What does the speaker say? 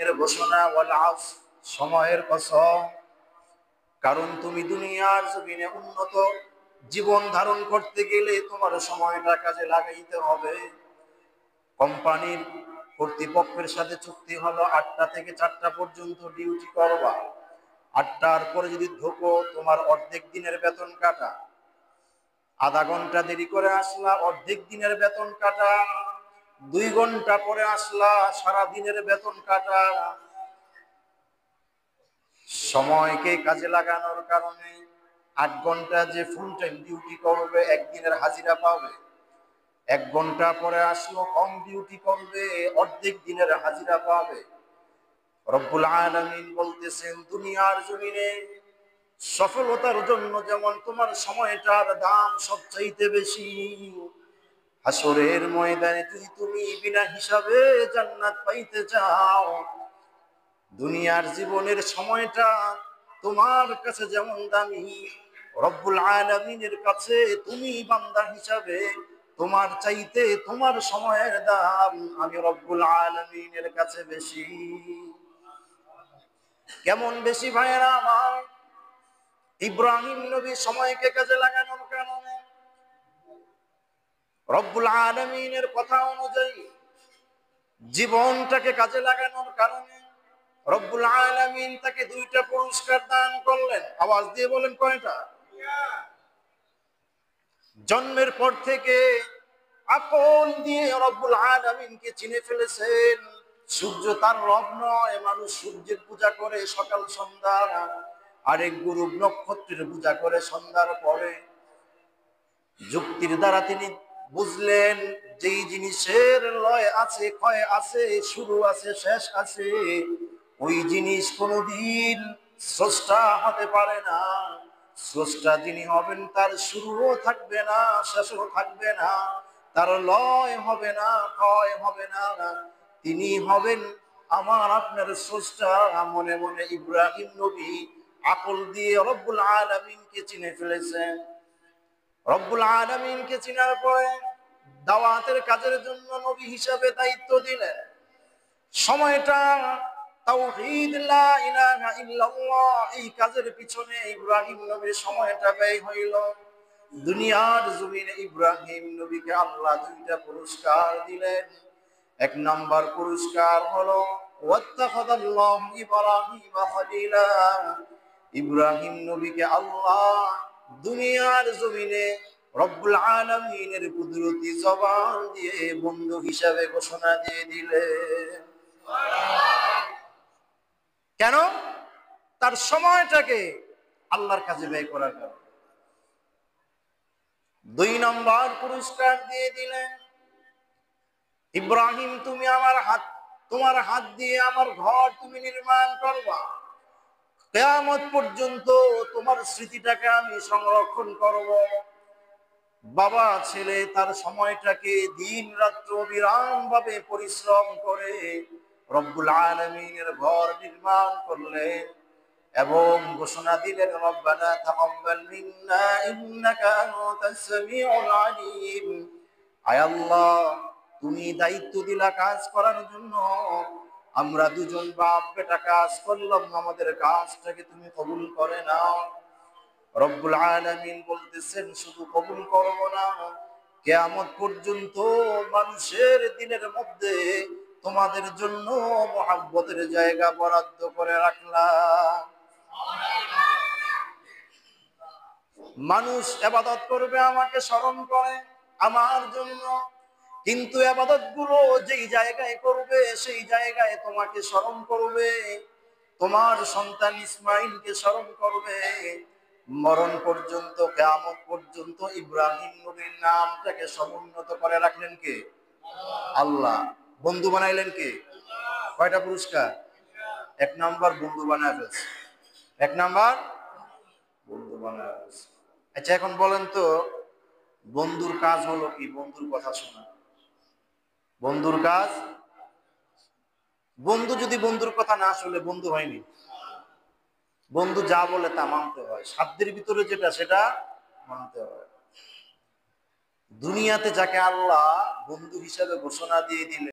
আলামিনের ঘোষণা, ওয়াল আসর, সময়ের কসম। কারণ তুমি দুনিয়ার জমিনে উন্নত জীবন ধারণ করতে গেলে তোমার সময়টা কাজে লাগাইতে হবে। কোম্পানির কর্তৃপক্ষের সাথে চুক্তি হলো 8টা থেকে 4টা পর্যন্ত ডিউটি করবা। 8টার পরে যদি ঢোকো তোমার অর্ধেক দিনের বেতন কাটা। আধা ঘন্টা দেরি করে আসলা অর্ধেক দিনের বেতন কাটা। 2 ঘন্টা পরে আসলা সারা দিনের বেতন কাটা। সময়কে কাজে লাগানোর কারণে 8 ঘন্টা যে ফুল টাইম ডিউটি করবে একদিনের হাজিরা পাবে। 1 ঘন্টা পরে আসলো কম ডিউটি করবে অর্ধেক দিনের হাজিরা পাবে। রব্বুল আলামিন বলতেছেন দুনিয়ার জমিনে সফলতার জন্য যেমন তোমার সময়টার দাম সবচাইতে বেশি, হাসরের ময়দানে যদি তুমি বিনা হিসাবে জান্নাত পাইতে চাও, দুনিয়ার জীবনের সময়টা তোমার কাছে যেমন দামি, রব্বুল আলামিনের কাছে তুমি বান্দা হিসাবে তোমার চাইতে তোমার সময়ের দাম আমি রব্বুল আলামিনের কাছে বেশি। কেমন বেশি ভাইয়েরা আমার? ইব্রাহিম নবী সময়কে কাজে লাগানোর কারণে রব্বুল আলামিনের কথা অনুযায়ী জীবনটাকে কাজে লাগানোর কারণে রব্বুল আলামিন তাকে 2টা পুরস্কার দান করলেন। আওয়াজ দিয়ে বলেন কয়টা? জন্মের পর থেকে আকল দিয়ে রব্বুল আলামিনকে চিনে ফেলেছেন। সূর্য তার রব নয়, মানুষ সূর্যের পূজা করে সকাল সন্ধ্যা, আরেক গ্রুপ নক্ষত্রের পূজা করে সন্ধ্যার পরে। যুক্তির দ্বারা তিনি বুঝলেন যেই জিনিসের লয় আছে, ক্ষয় আছে, শুরু আছে, শেষ আছে, ওই জিনিস কোনোদিন স্রষ্টা হতে পারে না। স্রষ্টা যিনি হবেন তার শুরুও থাকবে না, শেষও থাকবে না, তার লয় হবে না, ক্ষয় হবে না, তিনি হবেন আমার আপনার স্রষ্টা। মনে মনে ইব্রাহিম নবী আকল দিয়ে রব্বুল আলামিনকে চিনে ফেলেছেন। রব্বুল আলামিনকে চিনার পরে দাওয়াতের কাজের জন্য নবী হিসাবে দায়িত্ব দিলেন। সময়টা তাওহীদ লা ইলাহা ইল্লাল্লাহ এই কাজের পিছনে ইব্রাহিম নবীর সময়টা ব্যয় হইল। দুনিয়ার জমিনে ইব্রাহিম নবীকে আল্লাহ 2টা পুরস্কার দিলেন। 1 নাম্বার পুরস্কার হলো ওয়াত্তাখাযাল্লাহু ইব্রাহিমা খলিলা। ইব্রাহিম নবীকে আল্লাহ দুনিয়ার জমিনে রব্বুল আলামিনের কুদরতি জবান দিয়ে বন্ধু হিসাবে ঘোষণা দিয়ে দিলেন। কেন? তার সময়টাকে আল্লাহর কাজে ব্যয় করার কারণে। 2 নম্বর পুরস্কার দিয়ে দিলেন, ইব্রাহিম তুমি তোমার হাত দিয়ে আমার ঘর তুমি নির্মাণ করবা। কিয়ামত পর্যন্ত তোমার স্মৃতিটাকে আমি সংরক্ষণ করব। বাবা ছেলে তার সময়টাকে দিন রাত্র বিরাম ভাবে পরিশ্রম করে রব্বুল আলামিনের ঘর নির্মাণ করলেন এবং ঘোষণা দিলেন রব্বানা তাকাব্বাল মিন্না ইন্নাকা আনতাস সামিউল আলিম। আয় আল্লাহ তুমি দায়িত্ব দিলা কাজ করার জন্য, আমরা দুজন বাপ বেটা কাজ করলাম, আমাদের কাজটাকে তুমি কবুল করে নাও। রব্বুল আলামিন বলতেছেন শুধু কবুল করব না, কিয়ামত পর্যন্ত মানুষের দিনের মধ্যে তোমাদের জন্য মহব্বতের জায়গা বরাদ্দ করে রাখলাম। মানুষ ইবাদত করবে আমাকে স্মরণ করে আমার জন্য, কিন্তু ইবাদত গুলো যেই জায়গায় করবে সেই জায়গায় তোমাকে স্মরণ করবে, তোমার সন্তান ইসমাইলকে স্মরণ করবে। মরণ পর্যন্ত কিয়ামত পর্যন্ত ইব্রাহিম নবীর নামটাকে সমুন্নত করে রাখলেন কে? আল্লাহ। বন্ধু বানাইলেন কে? কয়টা পুরস্কার? 1 নাম্বার বন্ধু বানায় ফেলছে। 1 নাম্বার বন্ধু বানায় ফেলছে। আচ্ছা এখন বলেন তো বন্ধুর কাজ হলো কি? বন্ধুর কথা শোনা। বন্ধুর কাজ, বন্ধু যদি বন্ধুর কথা না শুনলে বন্ধু হয়নি। বন্ধু যা বলে তা মানতে হয়, সাধ্যের ভিতরে যেটা সেটা মানতে হয়। দুনিয়াতে যাকে আল্লাহ বন্ধু হিসাবে ঘোষণা দিয়ে দিলেন